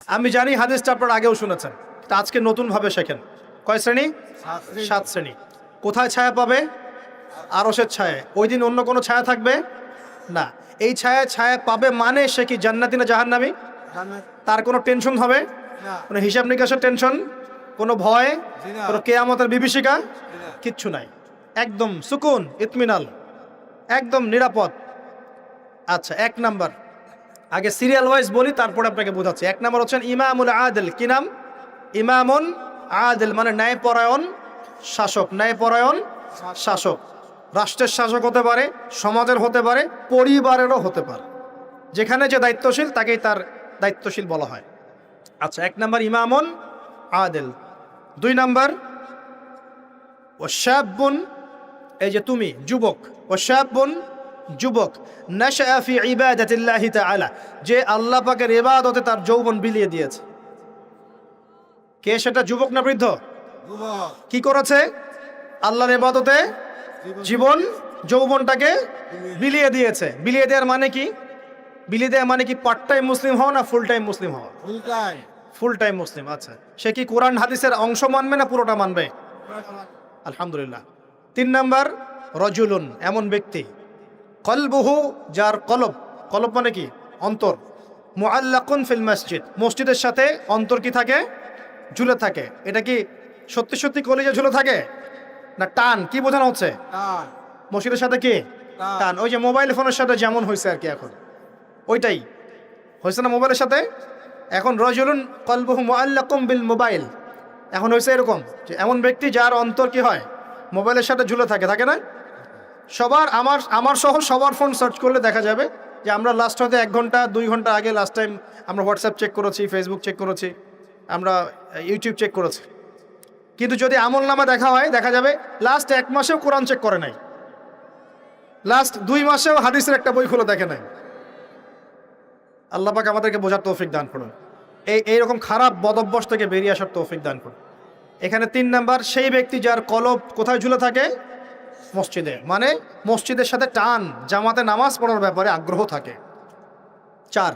আমি জানি হাদিসটা আপনারা আগেও শুনেছেন, তা আজকে নতুনভাবে শেখেন। কয় শ্রেণী? 7 শ্রেণী। কোথায় ছায়া পাবে? আরশের ছায়া। ওই দিন অন্য কোনো ছায়া থাকবে না। এই ছায়া পাবে মানে সে কি জান্নাতি না জাহান্নামী? তার কোনো টেনশন হবে? কোনো হিসাব নিকাশের টেনশন, কোনো ভয়, কোনো কেয়ামতের বিভীষিকা কিচ্ছু নাই। একদম সুকুন, ইতমিনাল, একদম নিরাপদ। আচ্ছা, 1 নাম্বার, আগে সিরিয়াল ওয়াইজ বলি, তারপরে আপনাকে বোঝাচ্ছি। 1 নাম্বার হচ্ছেন ইমামুল আদিল। কি নাম? ইমামুন আদিল, মানে ন্যায়পরায়ণ শাসক। ন্যায়পরায়ণ শাসক রাষ্ট্রের শাসক হতে পারে, সমাজের হতে পারে, পরিবারেরও হতে পারে। যেখানে যে দায়িত্বশীল তাকেই তার দায়িত্বশীল বলা হয়। আচ্ছা, 1 নাম্বার ইমামুন আদিল। 2 নাম্বার ওয়াশাবুন, এই যে তুমি যুবক, ওয়াশাবুন যুবক, নাশআ ফি ইবাদাতিল্লাহি তাআলা, যে আল্লাহ পাকের ইবাদতে তার যৌবন বিলিয়ে দিয়েছে। কে সেটা, যুবক না বৃদ্ধ? কি করেছে? আল্লাহর ইবাদতে জীবন যৌবনটাকে বিলিয়ে দিয়েছে। বিলিয়ে দেওয়ার মানে কি? বিলিয়ে দেওয়া মানে কি পার্ট টাইম মুসলিম হওয়া না ফুল টাইম মুসলিম হওয়া? ফুল টাইম মুসলিম। আচ্ছা, সে কি কোরআন হাদিসের অংশ মানবে না পুরোটা মানবে? আলহামদুলিল্লাহ। 3 নাম্বার রজুলুন, এমন ব্যক্তি, কলবুহু, যার কলব মানে কি? অন্তর, মুআল্লাকুন ফিল মসজিদ, মসজিদের সাথে অন্তর কি থাকে? ঝুলে থাকে। এটা কি সত্যি সত্যি কলিজা ঝুলে থাকে না টান? কি বোঝানো হচ্ছে? মসজিদের সাথে কি টান? ওই যে মোবাইল ফোনের সাথে যেমন হয়েছে আর কি, এখন ওইটাই হয়েছে না মোবাইলের সাথে। এখন রজুলুন কলবুহু মুআল্লাকুম বিল মোবাইল, এখন হয়েছে এরকম যে এমন ব্যক্তি যার অন্তর কি হয়? মোবাইলের সাথে ঝুলে থাকে, থাকে না? সবার, আমার সহ সবার ফোন সার্চ করলে দেখা যাবে যে আমরা লাস্ট হয়তো 1 ঘন্টা 2 ঘন্টা আগে লাস্ট টাইম আমরা হোয়াটসঅ্যাপ চেক করেছি, ফেসবুক চেক করেছি, আমরা ইউটিউব চেক করেছি। কিন্তু যদি আমল নামা দেখা হয়, দেখা যাবে লাস্ট 1 মাসেও কোরআন চেক করে নাই, লাস্ট 2 মাসেও হাদিসের একটা বই খুলে দেখে নাই। আল্লাহ পাক আমাদেরকে বোঝার তৌফিক দান করুন, এইরকম খারাপ বদভ্যাস থেকে বেরিয়ে আসার তৌফিক দান করুন। এখানে 3 নাম্বার, সেই ব্যক্তি যার কলব কোথায় ঝুলে থাকে? মসজিদে, মানে মসজিদের সাথে টান, জামাতে নামাজ পড়ার ব্যাপারে আগ্রহ থাকে। 4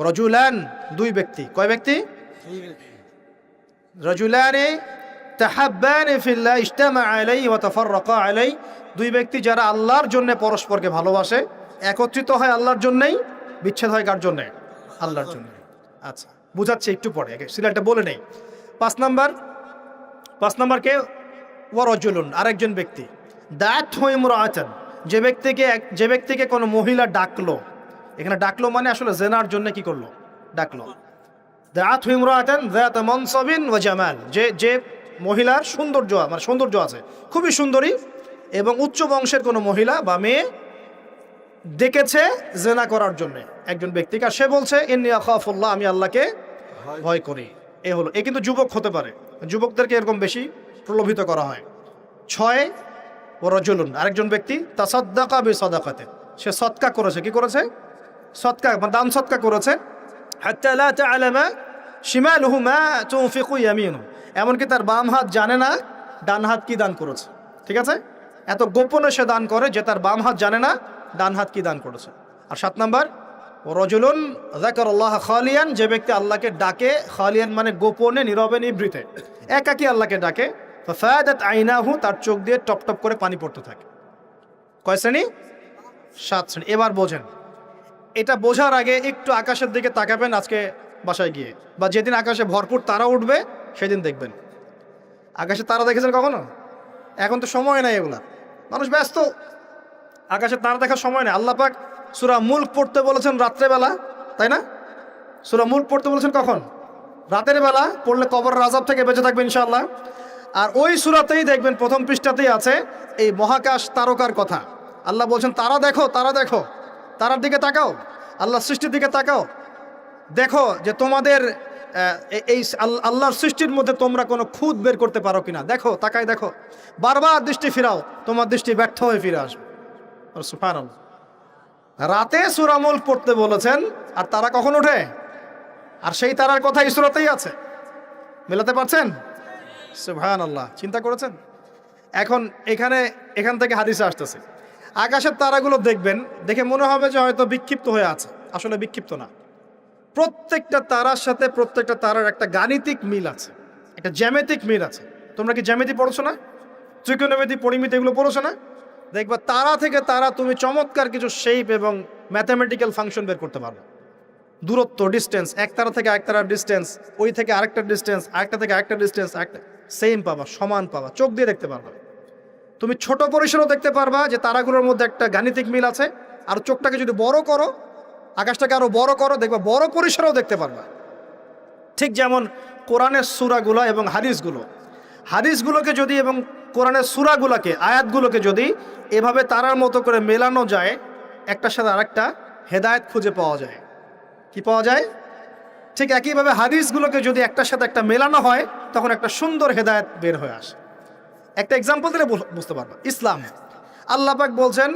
রজুলান, 2 ব্যক্তি। কয় ব্যক্তি? রজুলানি তাহাব্বানি ফিল্লাহ ইজতামা আলাইহি ওয়া তাফাররাকা আলাইহি, 2 ব্যক্তি যারা আল্লাহর জন্য পরস্পরকে ভালোবাসে, একত্রিত হয় আল্লাহর জন্যই, বিচ্ছেদ হয় কার জন্য? আল্লাহর জন্য। আচ্ছা, বুঝাচ্ছি একটু পরে, সিরিয়ালটা বলে নেই। 5 নাম্বার কে? ওয়া রাজুলুন, আরেকজন ব্যক্তি, দাত ইমরাআতান, যে ব্যক্তিকে কোনো মহিলা ডাকলো। এখানে ডাকলো মানে আসলে জেনার জন্য কি করলো? ডাকলো। দাত ইমরাআতান যাত মানসাবিন ওয়া জামাল, যে মহিলার সৌন্দর্য আছে, খুবই সুন্দরী এবং উচ্চ বংশের কোনো মহিলা বা মেয়ে ডেকেছে জেনা করার জন্য একজন ব্যক্তিকে, আর সে বলছে ইন্নী আখাফুল্লাহ, আমি আল্লাহকে ভয় করি। এ কিন্তু যুবক হতে পারে, যুবকদেরকে এরকম বেশি প্রলোভিত করা হয়। 6 রাজুলুন, আরেকজন ব্যক্তি, তাসাদ্দাকা বিসাদাকাতে, সে সদকা করেছে। কি করেছে? সদকা, দান সদকা করেছে। হাত্তা লা তা'লামা শিমালুহু মা তুনফিকু ইয়ামিনুহু, এমনকি তার বাম হাত জানে না ডান হাত কি দান করেছে। ঠিক আছে, এত গোপনে সে দান করে যে তার বাম হাত জানে না ডান হাত কি দান করেছে। আর 7 নাম্বার রাজুলুন যাকারাল্লাহ খালিয়ান, যে ব্যক্তি আল্লাহকে ডাকে, খালিয়ান মানে গোপনে, নীরবে, নিভৃতে, একাকী আল্লাহকে ডাকে। ফাফাদাত আইনাহু, তার চোখ দিয়ে টপ টপ করে পানি পড়তে থাকে। কয় শ্রেণী? 7 শ্রেণী। এবার বোঝেন, এটা বোঝার আগে একটু আকাশের দিকে তাকাবেন আজকে বাসায় গিয়ে, বা যেদিন আকাশে ভরপুর তারা উঠবে সেদিন দেখবেন। আকাশে তারা দেখেছেন কখনো? এখন তো সময় নাই, এগুলা মানুষ ব্যস্ত, আকাশে তারা দেখার সময় নেই। আল্লাহ পাক সূরা মুলক পড়তে বলেছেন রাত্রেবেলা, তাই না? সূরা মুলক পড়তে বলেছেন কখন? রাতের বেলা পড়লে কবরের আযাব থেকে বেঁচে থাকবে ইনশাআল্লাহ। আর ওই সূরাতেই দেখবেন প্রথম পৃষ্ঠাতেই আছে এই মহাকাশ তারকার কথা। আল্লাহ বলছেন তারা দেখো, তারার দিকে তাকাও, আল্লাহর সৃষ্টির দিকে তাকাও, দেখো যে তোমাদের এই আল্লাহর সৃষ্টির মধ্যে তোমরা কোনো খুঁত বের করতে পারো কিনা। দেখো, তাকায় দেখো, বারবার দৃষ্টি ফিরাও, তোমার দৃষ্টি ব্যর্থ হয়ে ফিরে আসবে। সুবহানাল্লাহ। রাতে সূরা মুলক পড়তে বলেছেন, আর তারা কখন ওঠে? আর সেই তারার কথা এই সূরাতেই আছে। মেলাতে পারছেন? সুবহানাল্লাহ। চিন্তা করেছেন? এখন এখান থেকে হাদিসে আসতেছে, আকাশের তারাগুলো দেখবেন, দেখে মনে হবে যে হয়তো বিক্ষিপ্ত হয়ে আছে, আসলে বিক্ষিপ্ত না। প্রত্যেকটা তারার সাথে প্রত্যেকটা তারার একটা গাণিতিক মিল আছে, একটা জ্যামিতিক মিল আছে। তোমরা কি জ্যামিতি পড়ছো না? ত্রিকোণমিতি, পরিমিতি এগুলো পড়ছো না? দেখবা তারা থেকে তারা তুমি চমৎকার কিছু শেপ এবং ম্যাথামেটিক্যাল ফাংশন বের করতে পারবে। দূরত্ব, ডিস্টেন্স, এক তারা থেকে এক তারার ডিস্টেন্স, ওই থেকে আরেকটা ডিস্টেন্স, আরেকটা থেকে আরেকটা ডিস্টেন্স, একটা সেম পাবা, সমান পাবা, চোখ দিয়ে দেখতে পারবা। তুমি ছোট পরিসরও দেখতে পারবা যে তারাগুলোর মধ্যে একটা গাণিতিক মিল আছে। আর চোখটাকে যদি বড় করো, আকাশটাকে আরো বড় করো, দেখবা বড় পরিসরেও দেখতে পারবা। ঠিক যেমন কোরআনের সূরাগুলো এবং হাদিসগুলোকে যদি এবং কোরআনের সূরাগুলোকে, আয়াতগুলোকে যদি এভাবে তারার মতো করে মেলানো যায়, একটার সাথে আরেকটা, হেদায়েত খুঁজে পাওয়া যায়। কি পাওয়া যায়? ঠিক একইভাবে হাদিসগুলোকে যদি একটার সাথে একটা মেলানো হয়, তখন একটা সুন্দর হেদায়েত বের হয়ে আসে। একটা এক্সাম্পল দিলে বুঝতে পারবা। ইসলাম, আল্লাহ পাক বলছেন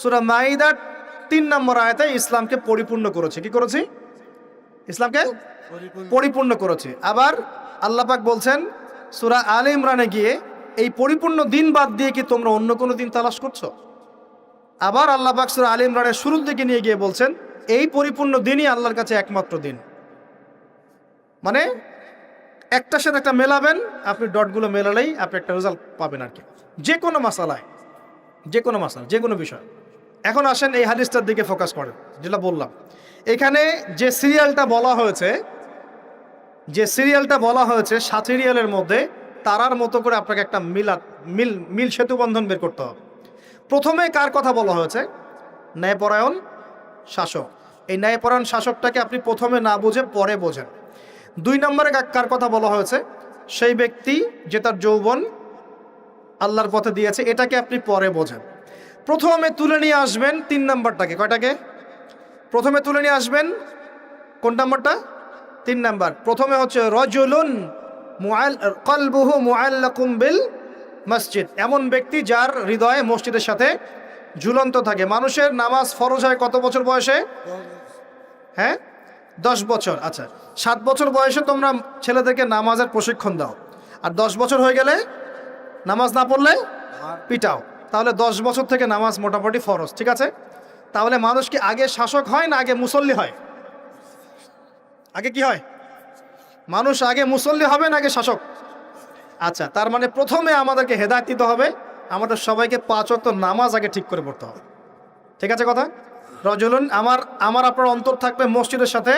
সূরা মাইদার 3 নম্বর আয়াতে ইসলামকে পরিপূর্ণ করেছে। কি করেছি? ইসলামকে পরিপূর্ণ করেছে। আবার আল্লাহ পাক বলছেন সূরা আলে ইমরানে গিয়ে, এই পরিপূর্ণ দিন বাদ দিয়ে কি তোমরা অন্য কোনো দিন তালাশ করছো? আবার আল্লাহ পাক সূরা আলে ইমরানের শুরুর দিকে নিয়ে গিয়ে বলছেন এই পরিপূর্ণ দিনই আল্লাহর কাছে একমাত্র দিন। মানে একটার সাথে একটা মেলাবেন, আপনি ডটগুলো মেলালেই আপনি একটা রেজাল্ট পাবেন আর কি, যে কোনো মাসালায়, যে কোনো বিষয়। এখন আসেন এই হাদিসটার দিকে ফোকাস করেন, যেটা বললাম। এখানে যে সিরিয়ালটা বলা হয়েছে 7 সিরিয়ালের মধ্যে তারার মতো করে আপনাকে একটা মিল সেতু বন্ধন বের করতে হবে। প্রথমে কার কথা বলা হয়েছে? ন্যায়পরায়ণ শাসক। এই ন্যায়পরায়ণ শাসকটাকে আপনি প্রথমে না বুঝে পরে বোঝেন। 2 নম্বরে কার কথা বলা হয়েছে? সেই ব্যক্তি যে তার যৌবন আল্লাহর পথে দিয়েছে, এটাকে আপনি পরে বোঝেন। প্রথমে তুলে নিয়ে আসবেন 3 নম্বরটাকে। কয়টাকে? প্রথমে তুলে নিয়ে আসবেন কোন নম্বরটা? 3 নম্বর। প্রথমে হচ্ছে রাজুলুন কলবুহু মুআল্লাকুম বিল মসজিদ, এমন ব্যক্তি যার হৃদয়ে মসজিদের সাথে ঝুলন্ত থাকে। মানুষের নামাজ ফরজ হয় কত বছর বয়সে? হ্যাঁ, 10 বছর। আচ্ছা, 7 বছর বয়সে তোমরা ছেলেদেরকে নামাজের প্রশিক্ষণ দাও, আর 10 বছর হয়ে গেলে নামাজ না পড়লে পিটাও। তাহলে 10 বছর থেকে নামাজ মোটামুটি ফরজ, ঠিক আছে? তাহলে মানুষ কি আগে শাসক হয় না আগে মুসল্লি হয়? আগে কি হয়? মানুষ আগে মুসল্লি হবে না আগে শাসক? আচ্ছা, তার মানে প্রথমে আমাদেরকে হেদায়েত দিতে হবে, আমাদের সবাইকে 5 ওয়াক্ত নামাজ আগে ঠিক করে পড়তে হবে। ঠিক আছে কথা? রজুলুন, আমার আপনার অন্তর থাকবে মসজিদের সাথে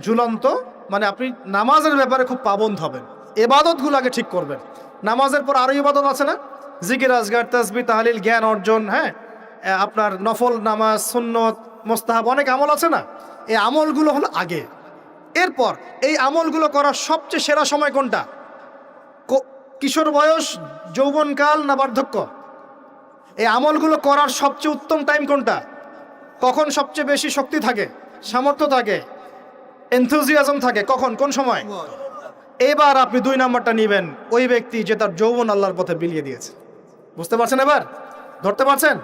ঝুলন্ত, মানে আপনি নামাজের ব্যাপারে খুব পাবন্দ হবেন, ইবাদতগুলো আগে ঠিক করবেন। নামাজের পর আরও ইবাদত আছে না? জিকির, আজগার, তাসবিহ, তাহলিল, জ্ঞান অর্জন, হ্যাঁ, আপনার নফল নামাজ, সুন্নত, মোস্তাহাব, অনেক আমল আছে না? এই আমলগুলো হলো আগে। এরপর এই আমলগুলো করার সবচেয়ে সেরা সময় কোনটা? কিশোর বয়স, যৌবনকাল না বার্ধক্য? এই আমলগুলো করার সবচেয়ে উত্তম টাইম কোনটা? কখন সবচেয়ে বেশি শক্তি থাকে, সামর্থ্য থাকে, এনথুজিয়াজম থাকে? কখন, কোন সময়? এবার আপনি 2 নম্বরটা নেবেন, ওই ব্যক্তি যে তার যৌবন আল্লাহর পথে বিলিয়ে দিয়েছে। বুঝতে পারছেন? এবার ধরতে পারছেন?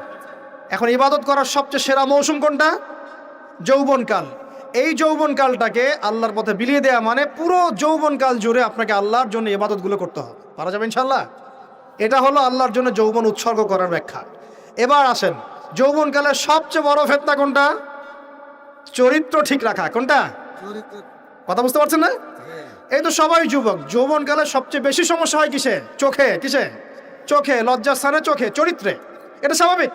এখন ইবাদত করার সবচেয়ে সেরা মৌসুম কোনটা? যৌবনকাল। এই যৌবনকালটাকে আল্লাহর পথে বিলিয়ে দেওয়া মানে পুরো যৌবনকাল জুড়ে আপনাকে আল্লাহর জন্য ইবাদতগুলো করতে হবে। পারা যাবে ইনশাল্লাহ? এটা হলো আল্লাহর জন্য যৌবন উৎসর্গ করার ব্যাখ্যা। এবার আসেন, যৌবনকালের সবচেয়ে বড় ফিতনা কোনটা? চরিত্র ঠিক রাখা। কোনটা? কথা বুঝতে পারছেন না? এই তো সবাই যুবক, যৌবনকালে সবচেয়ে বেশি সমস্যা হয় কিসে? চোখে। কিসে? চোখে, লজ্জাস্থানে, চোখে, চরিত্রে। এটা স্বাভাবিক।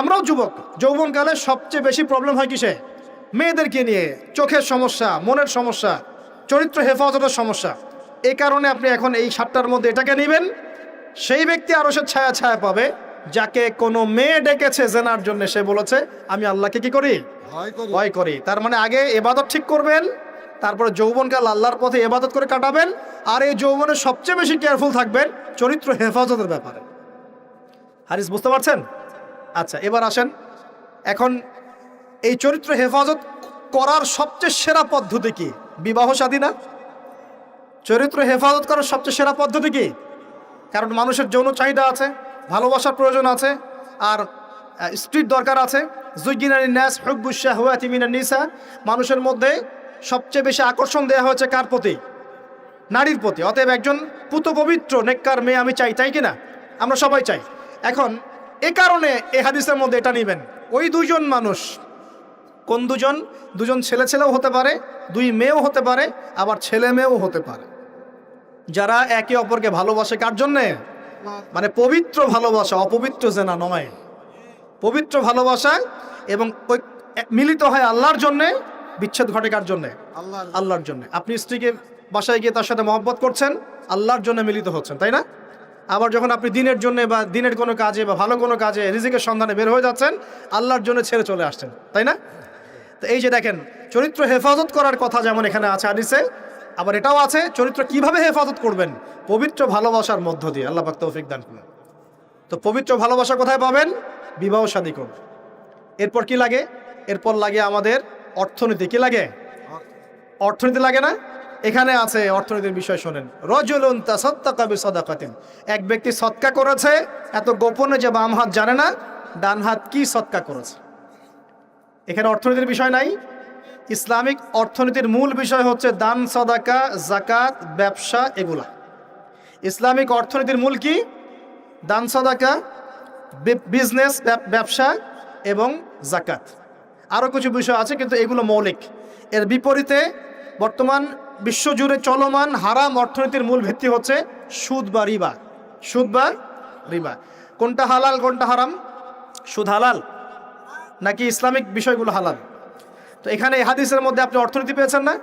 আমরাও যুবক, যৌবনকালে সবচেয়ে বেশি প্রবলেম হয় কিসে? মেয়েদেরকে নিয়ে, চোখের সমস্যা, মনের সমস্যা, চরিত্র হেফাজতের সমস্যা। এই কারণে আপনি এখন এই 7টার মধ্যে এটাকে নেবেন। সেই ব্যক্তি আরো সে ছায়া পাবে যাকে কোনো মেয়ে ডেকেছে জেনার জন্য, সে বলেছে আমি আল্লাহকে কি করি? ভয় করি। তার মানে আগে ইবাদত ঠিক করবেন, তারপরে যৌবনকাল আল্লাহর পথে ইবাদত করে কাটাবেন। আর এই যৌবনে সবচেয়ে বেশি কেয়ারফুল থাকবেন চরিত্র হেফাজতের ব্যাপারে। হাদিস বুঝতে পারছেন? আচ্ছা, এবার আসেন, এখন এই চরিত্র হেফাজত করার সবচেয়ে সেরা পদ্ধতি কি? বিবাহ শাদী না? চরিত্র হেফাজত করার সবচেয়ে সেরা পদ্ধতি কি? কারণ মানুষের যৌন চাহিদা আছে, ভালোবাসার প্রয়োজন আছে, আর স্ত্রীর দরকার আছে। যুজ্জিনা লিন-নাস হুব্বুশ শাহওয়াতি মিনান নিসা, মানুষের মধ্যে সবচেয়ে বেশি আকর্ষণ দেওয়া হয়েছে কার প্রতি? নারীর প্রতি। অতএব একজন পুত পবিত্র নেককার মেয়ে আমি চাই, তাই কিনা? আমরা সবাই চাই। এখন এ কারণে এই হাদিসের মধ্যে এটা নেবেন, ওই 2 জন মানুষ কোন দুজন? দুজন ছেলে ছেলেও হতে পারে, দুই মেয়েও হতে পারে, আবার ছেলে মেয়েও হতে পারে, যারা একে অপরকে ভালোবাসে। কার জন্যে? মানে পবিত্র ভালোবাসা, অপবিত্র জেনা নয়, পবিত্র ভালোবাসা। এবং ওই মিলিত হয় আল্লাহর জন্যে, বিচ্ছেদ ঘটে কার জন্যে? আল্লাহর জন্যে। আপনি স্ত্রীকে বাসায় গিয়ে তার সাথে মহব্বত করছেন, আল্লাহর জন্য মিলিত হচ্ছেন, তাই না? আবার যখন আপনি দিনের জন্য বা দিনের কোনো কাজে বা ভালো কোনো কাজে রিজিকের সন্ধানে বের হয়ে যাচ্ছেন, আল্লাহর জন্য ছেড়ে চলে আসছেন, তাই না? তো এই যে দেখেন, চরিত্র হেফাজত করার কথা যেমন এখানে আছে হাদিসে, আবার এটাও আছে চরিত্র কিভাবে হেফাজত করবেন, পবিত্র ভালোবাসার মধ্য দিয়ে। আল্লাহ পাক তৌফিক দান করুন। তো পবিত্র ভালোবাসা কোথায় পাবেন? বিবাহ শাদী করুন। এরপর কি লাগে? এরপর লাগে আমাদের অর্থনীতি। কি লাগে? অর্থনীতি লাগে না? এখানে আছে অর্থনীতির বিষয় শোনেন। রজুলুন তাসাদ্দাকা বিসাদাকাতিন, এক ব্যক্তি সদকা করেছে, এত গোপনে যে বাম হাত জানে না ডান হাত কি সদকা করেছে। এখানে অর্থনীতির বিষয় নাই। ইসলামিক অর্থনীতির মূল বিষয় হচ্ছে দান, সাদাকা, যাকাত, ব্যবসা, এগুলা। ইসলামিক অর্থনীতির মূল কি? দান, সাদাকা, বিজনেস, ব্যবসা এবং যাকাত। আরও কিছু বিষয় আছে কিন্তু এগুলো মৌলিক। এর বিপরীতে বর্তমান বিশ্বজুড়ে চলমান হারাম অর্থনীতির মূল ভিত্তি হচ্ছে সুদ বা রিবা। সুদ বা রিবা। কোনটা হালাল কোনটা হারাম? সুদ হালাল নাকি ইসলামিক বিষয়গুলো হালাল? তো এখানে এই হাদিসের মধ্যে আপনি অর্থনীতি পেয়েছেন না?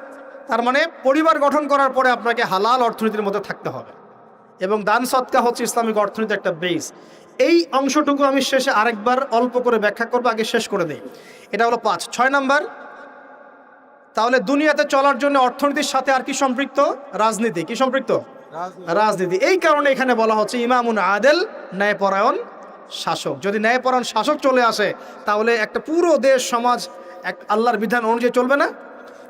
তার মানে পরিবার গঠন করার পরে আপনাকে হালাল অর্থনীতির মধ্যে থাকতে হবে, এবং দান সদকা হচ্ছে ইসলামিক অর্থনীতির একটা বেস। এই অংশটুকু আমি শেষে আরেকবার অল্প করে ব্যাখ্যা করবো, আগে শেষ করে দিই। এটা হলো 5। 6 নাম্বার, তাহলে দুনিয়াতে চলার জন্য অর্থনীতির সাথে আর কি সম্পৃক্ত? রাজনীতি। কি সম্পৃক্ত? রাজনীতি। এই কারণে এখানে বলা হচ্ছে ইমামুন আদেল, ন্যায়পরায়ণ শাসক। যদি ন্যায়পরায়ণ শাসক চলে আসে, তাহলে একটা পুরো দেশ সমাজ এক আল্লাহর বিধান অনুযায়ী চলবে না?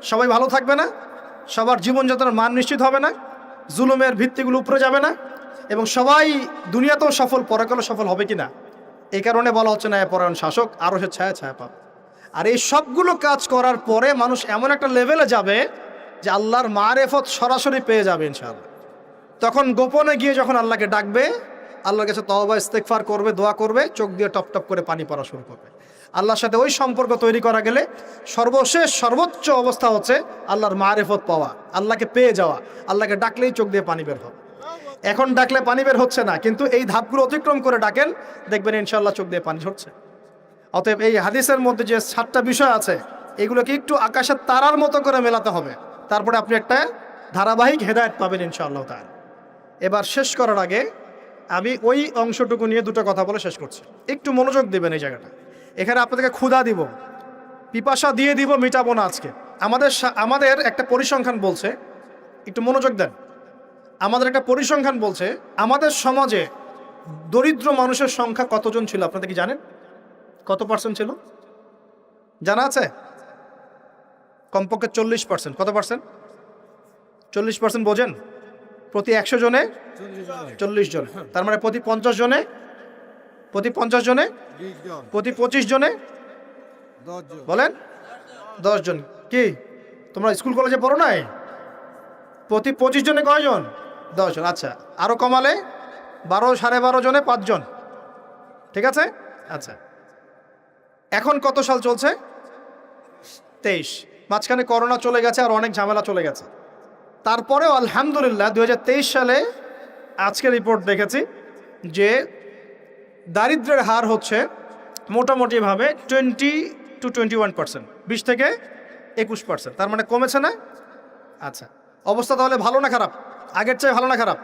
সবাই ভালো থাকবে না? সবার জীবনযাত্রার মান নিশ্চিত হবে না? জুলুমের ভিত্তিগুলো উপরে যাবে না? এবং সবাই দুনিয়াতেও সফল, পরকালেও সফল হবে কি না? এই কারণে বলা হচ্ছে ন্যায়পরায়ণ শাসক, আরও সে ছায়া ছায়া পাবে। আর এই সবগুলো কাজ করার পরে মানুষ এমন একটা লেভেলে যাবে যে আল্লাহর মারেফত সরাসরি পেয়ে যাবে ইনশাআল্লাহ। তখন গোপনে গিয়ে যখন আল্লাহকে ডাকবে, আল্লাহর কাছে তওবা ইস্তেগফার করবে, দোয়া করবে, চোখ দিয়ে টপ টপ করে পানি পড়া শুরু করবে। আল্লাহর সাথে ওই সম্পর্ক তৈরি করা গেলে সর্বশেষ সর্বোচ্চ অবস্থা হচ্ছে আল্লাহর মারেফত পাওয়া, আল্লাহকে পেয়ে যাওয়া। আল্লাহকে ডাকলেই চোখ দিয়ে পানি বের হবে। এখন ডাকলে পানি বের হচ্ছে না, কিন্তু এই ধাপগুলো অতিক্রম করে ডাকেন, দেখবেন ইনশাআল্লাহ চোখ দিয়ে পানি ঝরছে। অতএব এই হাদিসের মধ্যে যে 7টা বিষয় আছে, এগুলোকে একটু আকাশের তারার মতো করে মেলাতে হবে, তারপরে আপনি একটা ধারাবাহিক হেদায়েত পাবেন ইনশাআল্লাহ তাআলা। এবার শেষ করার আগে আমি ওই অংশটুকু নিয়ে দুটো কথা বলে শেষ করছি। একটু মনোযোগ দেবেন এই জায়গাটা। এখানে আপনাদেরকে ক্ষুধা দিব, পিপাসা দিয়ে দিব, মিটাবো না আজকে। আমাদের একটা পরিসংখ্যান বলছে, একটু মনোযোগ দেন। আমাদের একটা পরিসংখ্যান বলছে আমাদের সমাজে দরিদ্র মানুষের সংখ্যা কতজন ছিল আপনাদের কি জানেন? কত পার্সেন্ট ছিল জানা আছে? কমপক্ষে 40%। কত পার্সেন্ট? 40% বোঝেন? প্রতি 100 জনে 40 জন। তার মানে প্রতি 50 জনে, প্রতি 50 জনে, প্রতি 25 জনে বলেন 10 জন। কি তোমরা স্কুল কলেজে পড়ো নাই? প্রতি 25 জনে কয়জন? 10 জন। আচ্ছা, আরো কমালে 12, 12.5 জনে 5 জন। ঠিক আছে? আচ্ছা, এখন কত সাল চলছে? 23। মাঝখানে করোনা চলে গেছে, আর অনেক ঝামেলা চলে গেছে। তারপরেও আলহামদুলিল্লাহ 2023 সালে আজকে রিপোর্ট দেখেছি যে দারিদ্র্যের হার হচ্ছে মোটামুটিভাবে 20 to 21%, 20 থেকে 21%। তার মানে কমেছে না? আচ্ছা, অবস্থা তাহলে ভালো না খারাপ? আগের চেয়ে ভালো না খারাপ?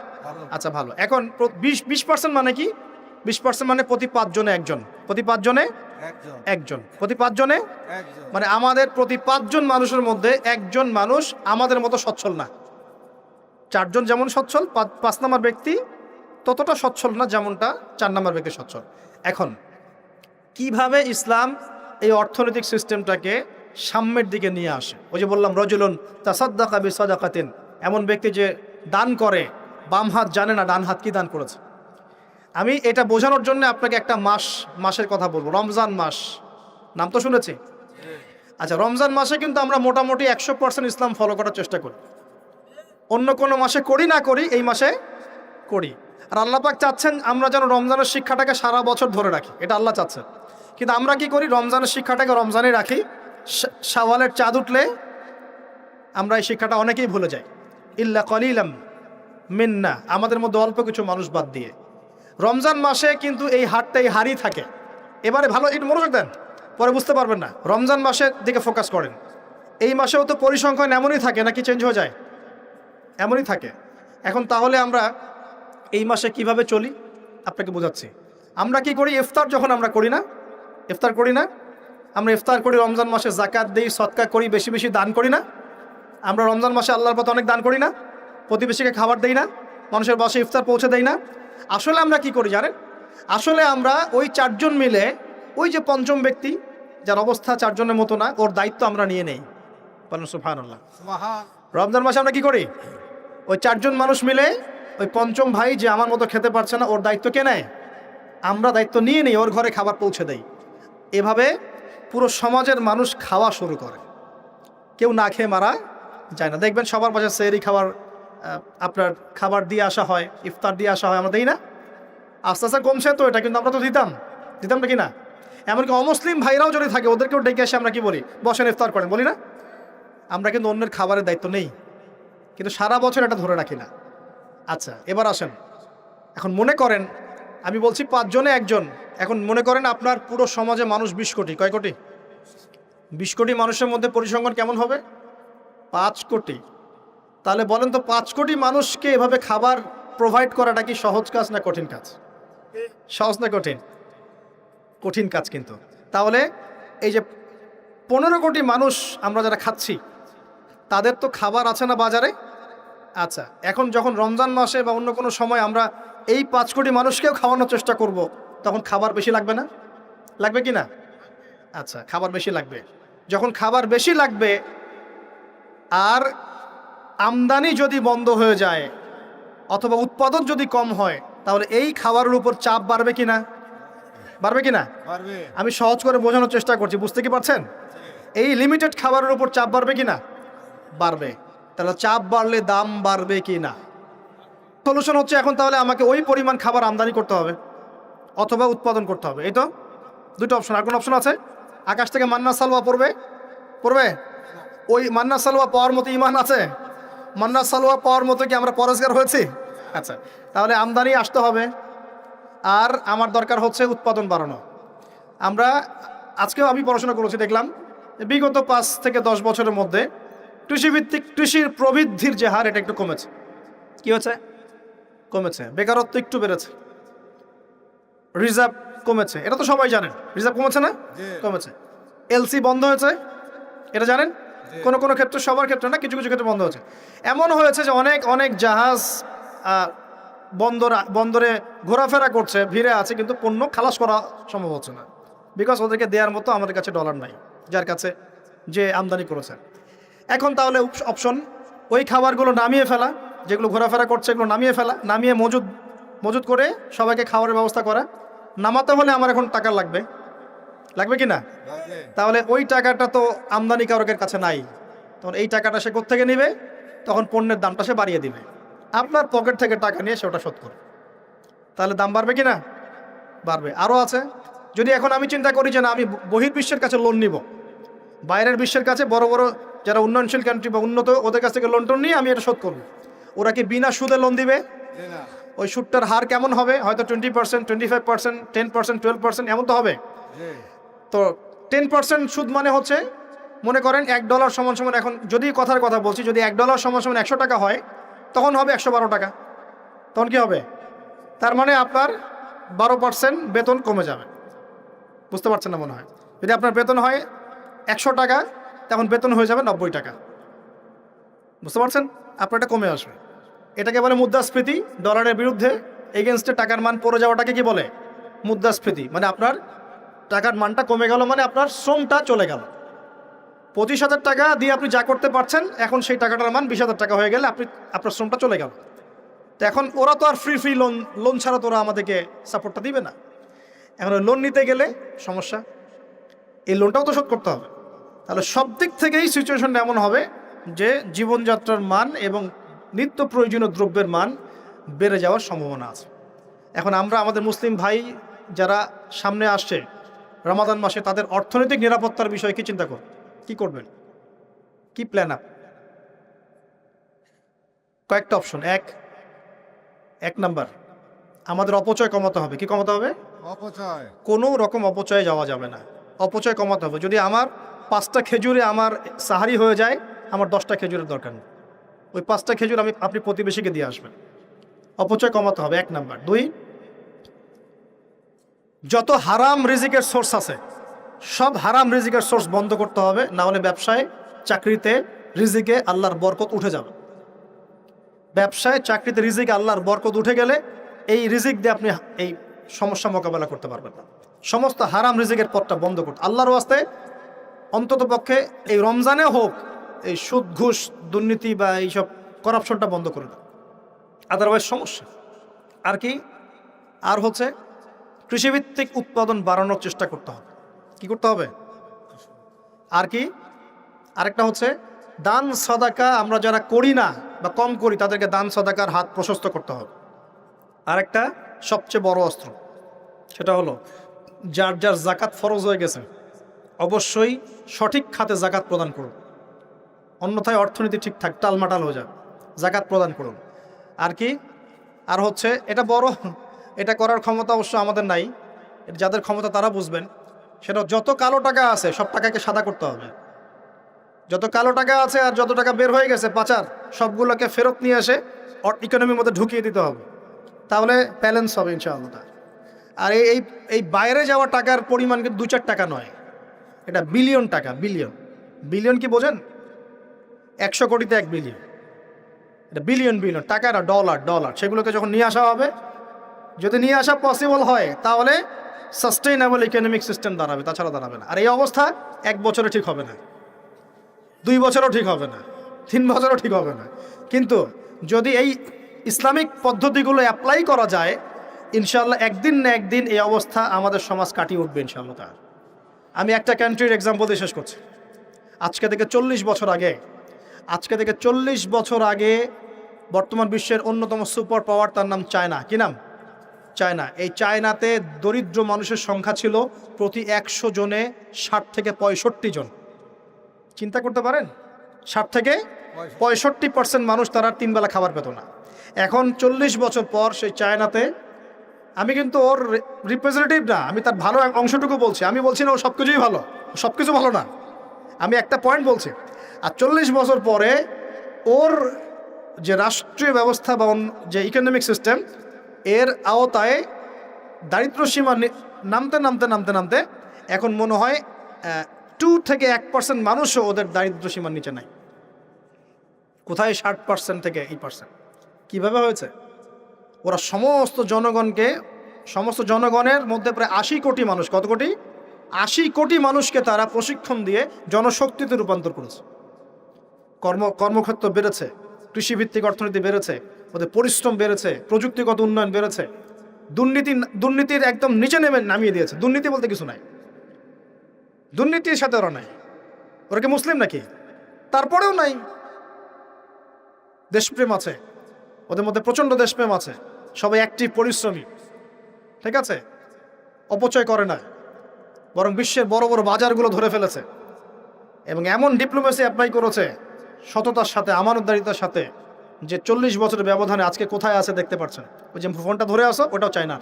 আচ্ছা, ভালো। এখন 20% মানে কি? 20% মানে প্রতি 5 জনে একজন, প্রতি 5 জনে একজন, প্রতি 5 জনে মানে আমাদের প্রতি 5 জন মানুষের মধ্যে একজন মানুষ আমাদের মতো সচ্ছল না। 4 জন যেমন সচ্ছল, 5 নম্বর ব্যক্তি ততটা সচ্ছল না যেমনটা 4 নম্বর ব্যক্তি সচ্ছল। এখন কিভাবে ইসলাম এই অর্থনৈতিক সিস্টেমটাকে সাম্যের দিকে নিয়ে আসে? ওই যে বললাম রজুলুন তাসাদ্দাকা বিসাদাকাতিন, এমন ব্যক্তি যে দান করে, বাম হাত জানে না ডান হাত কি দান করেছে। আমি এটা বোঝানোর জন্য আপনাকে একটা মাসের কথা বলবো। রমজান মাস নাম তো শুনেছি। আচ্ছা, রমজান মাসে কিন্তু আমরা মোটামুটি 100% ইসলাম ফলো করার চেষ্টা করি। অন্য কোনো মাসে করি না করি, এই মাসে করি। আর আল্লাহ পাক চাচ্ছেন আমরা যেন রমজানের শিক্ষাটাকে সারা বছর ধরে রাখি, এটা আল্লাহ চাচ্ছেন। কিন্তু আমরা কি করি? রমজানের শিক্ষাটাকে রমজানে রাখি, শাওয়ালের চাঁদ উঠলে আমরা এই শিক্ষাটা অনেকেই ভুলে যাই। ইল্লা কলিলাম মিন্না, আমাদের মধ্যে অল্প কিছু মানুষ বাদ দিয়ে। রমজান মাসে কিন্তু এই হারটা এই হারই থাকে। এবারে ভালো একটু মনোযোগ দেন, পরে বুঝতে পারবেন না। রমজান মাসের দিকে ফোকাস করেন। এই মাসেও তো পরিসংখ্যান এমনই থাকে নাকি চেঞ্জ হয়ে যায়? এমনই থাকে। এখন তাহলে আমরা এই মাসে কিভাবে চলি আপনাকে বোঝাচ্ছি। আমরা কি করি? ইফতার যখন আমরা করি না, ইফতার করি না, আমরা ইফতার করি রমজান মাসে, জাকাত দিই, সদকা করি, বেশি বেশি দান করি না? আমরা রমজান মাসে আল্লাহর পথে অনেক দান করি না? প্রতিবেশীকে খাবার দেই না? মানুষের বাসায় ইফতার পৌঁছে দেই না? আসলে আমরা কি করি জানেন? আসলে আমরা ওই চারজন মিলে, ওই যে পঞ্চম ব্যক্তি যার অবস্থা চারজনের মতো না, ওর দায়িত্ব আমরা নিয়ে নেই। বলেন সুবহানাল্লাহ। রমজান মাসে আমরা কি করি? ওই চারজন মানুষ মিলে ওই পঞ্চম ভাই যে আমার মতো খেতে পারছে না, ওর দায়িত্ব কে নেয়? আমরা দায়িত্ব নিয়ে নিই, ওর ঘরে খাবার পৌঁছে দেই। এভাবে পুরো সমাজের মানুষ খাওয়া শুরু করে, কেউ না খেয়ে মারা যায় না। দেখবেন সবার বাসায় সেহরি খাবার, আপনার খাবার দিয়ে আসা হয়, ইফতার দিয়ে আসা হয়, আমরা দিই না? আস্তে আস্তে কমছে তো এটা, কিন্তু আমরা তো দিতাম নাকি না? এমনকি অমুসলিম ভাইরাও যদি থাকে ওদেরকেও ডেকে এসে আমরা কি বলি? বসেন ইফতার করেন, বলি না? আমরা কিন্তু অন্যের খাবারের দায়িত্ব নেই, কিন্তু সারা বছর এটা ধরে রাখি না। আচ্ছা, এবার আসেন, এখন মনে করেন আমি বলছি 5 জনে 1 জন। এখন মনে করেন আপনার পুরো সমাজে মানুষ 20 কোটি। কয় কোটি? 20 কোটি মানুষের মধ্যে পরিসংখ্যান কেমন হবে? 5 কোটি। তাহলে বলেন তো 5 কোটি মানুষকে এভাবে খাবার প্রোভাইড করাটা কি সহজ কাজ না কঠিন কাজ? সহজ না কঠিন? কঠিন কাজ। কিন্তু তাহলে এই যে 15 কোটি মানুষ আমরা যারা খাচ্ছি, তাদের তো খাবার আছে না বাজারে? আচ্ছা, এখন যখন রমজান মাসে বা অন্য কোনো সময় আমরা এই 5 কোটি মানুষকেও খাওয়ানোর চেষ্টা করব, তখন খাবার বেশি লাগবে না? লাগবে কি না? আচ্ছা, খাবার বেশি লাগবে। যখন খাবার বেশি লাগবে আর আমদানি যদি বন্ধ হয়ে যায় অথবা উৎপাদন যদি কম হয়, তাহলে এই খাবারের উপর চাপ বাড়বে কি না? বাড়বে কি না? আমি সহজ করে বোঝানোর চেষ্টা করছি, বুঝতে কি পারছেন? এই লিমিটেড খাবারের উপর চাপ বাড়বে কি না? বাড়বে। তাহলে চাপ বাড়লে দাম বাড়বে কি না? সলিউশন হচ্ছে এখন তাহলে আমাকে ওই পরিমাণ খাবার আমদানি করতে হবে অথবা উৎপাদন করতে হবে। এই তো দুটো অপশন। আর কোন অপশন আছে? আকাশ থেকে মান্না সালওয়া পড়বে? ওই মান্না সালওয়া পাওয়ার মতো ইমান আছে? মান্না সালওয়া পাওয়ার মতো কি আমরা পরেজগার হয়েছি? আচ্ছা, তাহলে আমদানি আসতে হবে, আর আমার দরকার হচ্ছে উৎপাদন বাড়ানো। আমরা আজকেও আমি পড়াশোনা করেছি, দেখলাম বিগত 5 থেকে 10 বছরের মধ্যে কৃষিভিত্তিক কৃষির প্রবৃদ্ধির যে হার, এটা একটু কমেছে। কি হচ্ছে? কমেছে। বেকারত্ব একটু বেড়েছে, রিজার্ভ কমেছে, এটা তো সবাই জানেন। রিজার্ভ কমেছে না? কমেছে। এলসি বন্ধ হয়েছে, এটা জানেন? কোনো কোনো ক্ষেত্রে, সবার ক্ষেত্রে না, কিছু কিছু ক্ষেত্রে বন্ধ হয়েছে। এমন হয়েছে যে অনেক অনেক জাহাজ বন্দরে ঘোরাফেরা করছে, ভিড়ে আছে, কিন্তু পণ্য খালাস করা সম্ভব হচ্ছে না, বিকজ ওদেরকে দেওয়ার মতো আমাদের কাছে ডলার নাই, যার কাছে যে আমদানি করেছে। এখন তাহলে অপশন ওই খাবারগুলো নামিয়ে ফেলা, যেগুলো ঘোরাফেরা করছে এগুলো নামিয়ে ফেলা, নামিয়ে মজুদ করে সবাইকে খাবারের ব্যবস্থা করা। নামাতে হলে আমার এখন টাকা লাগবে কি না? তাহলে ওই টাকাটা তো আমদানিকারকের কাছে নাই, তখন এই টাকাটা সে কোত্থেকে নেবে? তখন পণ্যের দামটা সে বাড়িয়ে দিবে, আপনার পকেট থেকে টাকা নিয়ে সে ওটা শোধ করে। তাহলে দাম বাড়বে কি না? বাড়বে। আরও আছে, যদি এখন আমি চিন্তা করি যে না, আমি বহির্বিশ্বের কাছে লোন নিব, বাইরের বিশ্বের কাছে বড় বড় যারা উন্নয়নশীল কান্ট্রি বা উন্নত, ওদের কাছ থেকে লোন টোন নিয়ে আমি এটা শোধ করব, ওরা কি বিনা সুদে লোন দিবে? ওই সুদটার হার কেমন হবে? হয়তো 20%, 25%, 10%, 12% এমন তো হবে। তো 10% সুদ মানে হচ্ছে, মনে করেন $1 সমান সমান, এখন যদি কথার কথা বলছি, যদি $1 সমান সমান 100 টাকা হয়, তখন হবে 112 টাকা। তখন কি হবে? তার মানে আপনার 12% বেতন কমে যাবে। বুঝতে পারছেন না মনে হয়? যদি আপনার বেতন হয় 100 টাকা, তখন বেতন হয়ে যাবে 90 টাকা। বুঝতে পারছেন? আপনার এটা কমে আসবে। এটাকে বলে মুদ্রাস্ফীতি। ডলারের বিরুদ্ধে এগেনস্টে টাকার মান পড়ে যাওয়াটাকে কি বলে? মুদ্রাস্ফীতি। মানে আপনার টাকার মানটা কমে গেল, মানে আপনার শ্রমটা চলে গেল। 25,000 টাকা দিয়ে আপনি যা করতে পারছেন, এখন সেই টাকাটার মান 20,000 টাকা হয়ে গেলে আপনার শ্রমটা চলে গেল। তো এখন ওরা তো আর ফ্রি লোন ছাড়া তো ওরা আমাদেরকে সাপোর্টটা দিবে না। এখন ওই লোন নিতে গেলে সমস্যা, এই লোনটাও তো শোধ করতে হবে। তাহলে সব দিক থেকেই সিচুয়েশনটা এমন হবে যে জীবনযাত্রার মান এবং নিত্য প্রয়োজনীয় দ্রব্যের মান বেড়ে যাওয়ার সম্ভাবনা আছে। এখন আমরা আমাদের মুসলিম ভাই যারা সামনে আসছে রমাদান মাসে, তাদের অর্থনৈতিক নিরাপত্তার বিষয়ে কি চিন্তা করব? কি করবেন? কি প্ল্যান আপ? কয়েকটা অপশন। এক নাম্বার, আমাদের অপচয় কমাতে হবে। কি কমাতে হবে? অপচয়। কোনো রকম অপচয়ে যাওয়া যাবে না। অপচয় কমাতে হবে। যদি আমার 5টা খেজুরে আমার সাহারি হয়ে যায়, আমার 10টা খেজুরের দরকার নেই। ওই 5টা খেজুর আপনি প্রতিবেশীকে দিয়ে আসবেন। অপচয় কমাতে হবে, 1 নাম্বার। 2, যত হারাম রিজিকের সোর্স আছে সব হারাম রিজিকের সোর্স বন্ধ করতে হবে, না হলে ব্যবসায়, চাকরিতে, রিজিকে আল্লাহর বরকত উঠে যাবে। ব্যবসায়, চাকরিতে, রিজিকে আল্লাহর বরকত উঠে গেলে এই রিজিক দিয়ে আপনি এই সমস্যা মোকাবেলা করতে পারবেন না। সমস্ত হারাম রিজিকের পথটা বন্ধ করতে আল্লাহর ওয়াস্তে অন্তত পক্ষে এই রমজানে হোক এই সুদ, ঘুষ, দুর্নীতি বা এইসব করাপশনটা বন্ধ করে দাও, আদারওয়াইজ সমস্যা। আর কি? আর হচ্ছে কৃষিভিত্তিক উৎপাদন বাড়ানোর চেষ্টা করতে হবে। কি করতে হবে? আর কি? আরেকটা হচ্ছে দান সদাকা আমরা যারা করি না বা কম করি তাদেরকে দান সদাকার হাত প্রশস্ত করতে হবে। আরেকটা সবচেয়ে বড় অস্ত্র, সেটা হলো যার যার জাকাত ফরজ হয়ে গেছে অবশ্যই সঠিক খাতে জাকাত প্রদান করুন, অন্যথায় অর্থনীতি ঠিকঠাক টালমাটাল হয়ে যাবে। জাকাত প্রদান করুন। আর কি? আর হচ্ছে এটা বড়, এটা করার ক্ষমতা অবশ্য আমাদের নাই, এটা যাদের ক্ষমতা তারা বুঝবেন। সেটা যত কালো টাকা আছে সব টাকাকে সাদা করতে হবে। যত কালো টাকা আছে আর যত টাকা বের হয়ে গেছে পাচার, সবগুলোকে ফেরত নিয়ে এসে ইকোনমির মধ্যে ঢুকিয়ে দিতে হবে, তাহলে ব্যালেন্স হবে ইনশাআল্লাহ। আর এই এই বাইরে যাওয়া টাকার পরিমাণ কিন্তু 2-4 টাকা নয়, এটা বিলিয়ন টাকা। বিলিয়ন, বিলিয়ন কি বোঝেন? 100 কোটিতে 1 বিলিয়ন, এটা বিলিয়ন বিলিয়ন টাকা না, ডলার। সেগুলোকে যখন নিয়ে আসা হবে, যদি নিয়ে আসা পসিবল হয় তাহলে সাস্টেইনেবল ইকোনমিক সিস্টেম দাঁড়াবে, তাছাড়া দাঁড়াবে না। আর এই অবস্থা 1 বছরে ঠিক হবে না, 2 বছরও ঠিক হবে না, 3 বছরও ঠিক হবে না। কিন্তু যদি এই ইসলামিক পদ্ধতিগুলো অ্যাপ্লাই করা যায়, ইনশাআল্লাহ একদিন না একদিন এই অবস্থা আমাদের সমাজ কাটিয়ে উঠবে ইনশাআল্লাহ। আমি একটা কান্ট্রির এক্সাম্পল দিয়ে শেষ করছি। আজকে থেকে 40 বছর আগে বর্তমান বিশ্বের অন্যতম সুপার পাওয়ার, তার নাম চায়না। কি নাম? চায়না। এই চায়নাতে দরিদ্র মানুষের সংখ্যা ছিল প্রতি 100 জনে 60 থেকে 65 জন। চিন্তা করতে পারেন, 60 থেকে 65% মানুষ তারা 3 বেলা খাবার পেত না। এখন 40 বছর পর সেই চায়নাতে, আমি কিন্তু ওর রিপ্রেজেন্টেটিভ না, আমি তার ভালো অংশটুকু বলছি। আমি বলছি না ও সব কিছুই ভালো, সব কিছু ভালো না, আমি একটা পয়েন্ট বলছি। আর 40 বছর পরে ওর যে রাষ্ট্রীয় ব্যবস্থা বা যে ইকোনমিক সিস্টেম, এর আওতায় দারিদ্র সীমা নামতে এখন মনে হয় 2 থেকে 1% মানুষও ওদের দারিদ্র সীমার নিচে নাই। কোথায় 60% থেকে 8%? কিভাবে হয়েছে? ওরা সমস্ত জনগণের মধ্যে প্রায় 80 কোটি মানুষ, কত কোটি? 80 কোটি মানুষকে তারা প্রশিক্ষণ দিয়ে জনশক্তিতে রূপান্তর করেছে। কর্মক্ষেত্র বেড়েছে, কৃষিভিত্তিক অর্থনীতি বেড়েছে, ওদের পরিশ্রম বেড়েছে, প্রযুক্তিগত উন্নয়ন বেড়েছে। দুর্নীতির একদম নিচে নামিয়ে দিয়েছে। দুর্নীতি বলতে কিছু নাই, দুর্নীতির সাথে ওরা নাই। ওরা কি মুসলিম নাকি? তারপরেও নাই। দেশপ্রেম আছে ওদের মধ্যে, প্রচণ্ড দেশপ্রেম আছে, সবাই অ্যাক্টিভ, পরিশ্রমী, ঠিক আছে? অপচয় করে না, বরং বিশ্বের বড় বড় বাজারগুলো ধরে ফেলেছে এবং এমন ডিপ্লোমেসি অ্যাপ্লাই করেছে সততার সাথে, আমানতদারিতার সাথে, যে 40 বছরের ব্যবধানে আজকে কোথায় আছে দেখতে পাচ্ছেন। ওই যে ফোনটা ধরে আসো, ওটাও চায়নার।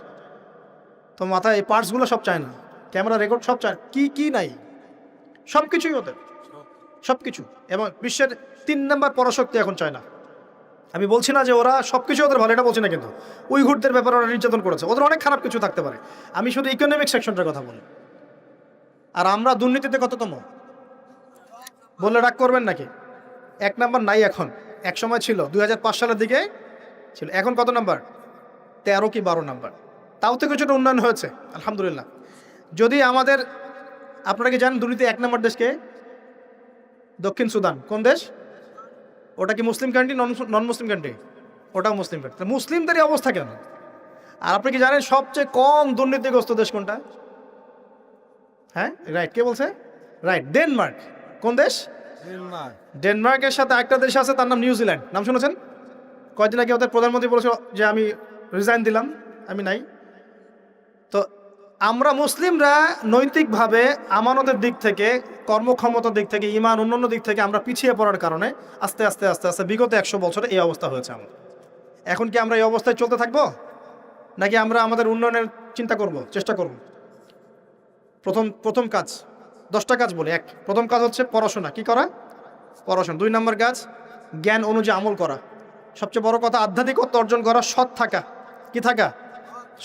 তো মাথায় এই পার্টসগুলো সব চায়না, ক্যামেরা রেকর্ড সব চায়, কি নাই, সব কিছুই ওদের, সব কিছু। এবং বিশ্বের 3 নম্বর পরাশক্তি এখন চায়না। আমি বলছি না যে ওরা সব কিছু ওদের ভালো, এটা বলছি না, কিন্তু উইঘুরদের ব্যাপারে ওরা নির্যাতন করেছে, ওদের অনেক খারাপ কিছু থাকতে পারে। আমি শুধু ইকোনমিক সেকশনটার কথা বলি। আর আমরা দুর্নীতিতে কততম বললে রাগ করবেন নাকি? 1 নাম্বার নাই এখন, এক সময় ছিল 2005 সালের দিকে ছিল, এখন কত নাম্বার? 13 কি 12 নাম্বার। তাও তো কিছুটা উন্নয়ন হয়েছে আলহামদুলিল্লাহ। যদি আমাদের, আপনারা কি জানেন দুর্নীতি 1 নম্বর দেশকে? দক্ষিণ সুদান। কোন দেশ ওটা? কি মুসলিম কান্ট্রি, নন মুসলিম কান্ট্রি? ওটাও মুসলিম কান্ট্রি। মুসলিমদেরই অবস্থা কেন? আর আপনি কি জানেন সবচেয়ে কম দুর্নীতিগ্রস্ত দেশ কোনটা? হ্যাঁ রাইট, কে বলছে? Right, Denmark. কোন দেশ? ডেনমার্কের সাথে একটা দেশ আছে, তার নাম নিউজিল্যান্ড। নাম শুনেছেন? কয়েকদিন আগে ওদের প্রধানমন্ত্রী বলেছিল যে আমি রিজাইন দিলাম, আমি নাই। তো আমরা মুসলিমরা নৈতিকভাবে আমানতের দিক থেকে, কর্মক্ষমতার দিক থেকে, ঈমান অন্যান্য দিক থেকে আমরা পিছিয়ে পড়ার কারণে আস্তে আস্তে আস্তে আস্তে বিগত 100 বছরে এই অবস্থা হয়েছে আমাদের। এখন কি আমরা এই অবস্থায় চলতে থাকবো, নাকি আমরা আমাদের উন্নয়নের চিন্তা করব, চেষ্টা করব? প্রথম কাজ, 10টা কাজ বলি। প্রথম কাজ হচ্ছে পড়াশোনা। কি করা? পড়াশোনা। 2 নম্বর কাজ জ্ঞান অনুযায়ী আমল করা। সবচেয়ে বড় কথা আধ্যাত্মিকত্ব অর্জন করা, সৎ থাকা। কি থাকা?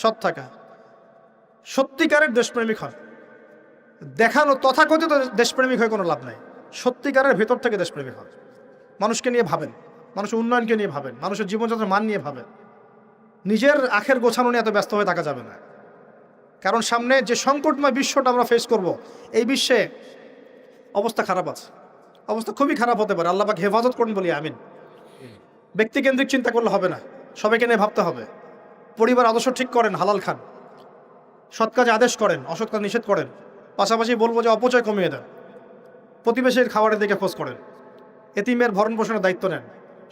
সৎ থাকা। সত্যিকারের দেশপ্রেমিক হয়। দেখানো তথাকথিত দেশপ্রেমিক হয়ে কোনো লাভ নাই। সত্যিকারের ভেতর থেকে দেশপ্রেমিক হয়। মানুষকে নিয়ে ভাবেন, মানুষের উন্নয়নকে নিয়ে ভাবেন, মানুষের জীবনযাত্রার মান নিয়ে ভাবেন। নিজের আখের গোছানো নিয়ে এত ব্যস্ত হয়ে থাকা যাবে না। কারণ সামনে যে সংকটময় বিশ্বটা আমরা ফেস করব, এই বিশ্বে অবস্থা খারাপ আছে, অবস্থা খুবই খারাপ হতে পারে। আল্লাহ পাক হেফাজত করুন বলি আমিন। ব্যক্তিকেন্দ্রিক চিন্তা করলে হবে না, সবাইকে নিয়ে ভাবতে হবে। পরিবার আদর্শ ঠিক করেন, হালাল খান, সৎ কাজে আদেশ করেন, অসৎ কাজ নিষেধ করেন। পাশাপাশি বলবো যে অপচয় কমিয়ে দেন, প্রতিবেশীর খাবারের দিকে খোঁজ করেন, এতিমের ভরণ পোষণের দায়িত্ব নেন।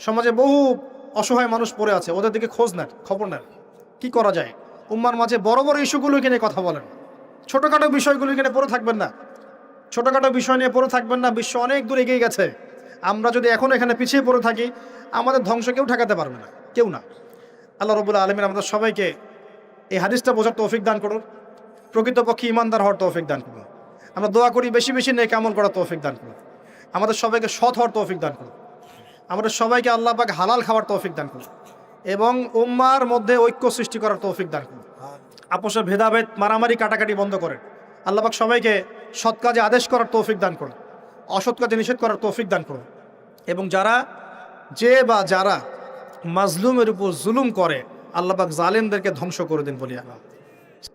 সমাজে বহু অসহায় মানুষ পড়ে আছে, ওদের দিকে খোঁজ নেন, খবর নেন, কি করা যায়। উম্মার মাঝে বড় বড় ইস্যুগুলোকে নিয়ে কথা বলেন, ছোটোখাটো বিষয়গুলো এখানে পড়ে থাকবেন না। ছোটোখাটো বিষয় নিয়ে পড়ে থাকবেন না। বিশ্ব অনেক দূর এগিয়ে গেছে। আমরা যদি এখন এখানে পিছিয়ে পড়ে থাকি, আমাদের ধ্বংস কেউ ঠেকাতে পারবে না, কেউ না। আল্লাহ রাব্বুল আলামিন আমাদের সবাইকে এই হাদিসটা বোঝার তৌফিক দান করুন, প্রকৃতপক্ষে ইমানদার হওয়ার তৌফিক দান করুন। আমরা দোয়া করি বেশি বেশি নেক আমল করার তৌফিক দান করুন। আমাদের সবাইকে সৎ হওয়ার তৌফিক দান করুন। আমাদের সবাইকে আল্লাহ পাক হালাল খাওয়ার তৌফিক দান করুন এবং উম্মার মধ্যে ঐক্য সৃষ্টি করার তৌফিক দান করুন। আপোষের ভেদাভেদ, মারামারি, কাটাকাটি বন্ধ করেন। আল্লাহ পাক সবাইকে সৎ কাজে আদেশ করার তৌফিক দান করুন, অসৎ কাজে নিষেধ করার তৌফিক দান করুন। এবং যারা মাজলুমের উপর জুলুম করে, আল্লাহ পাক জালেমদেরকে ধ্বংস করে দিন বলি আল্লাহ।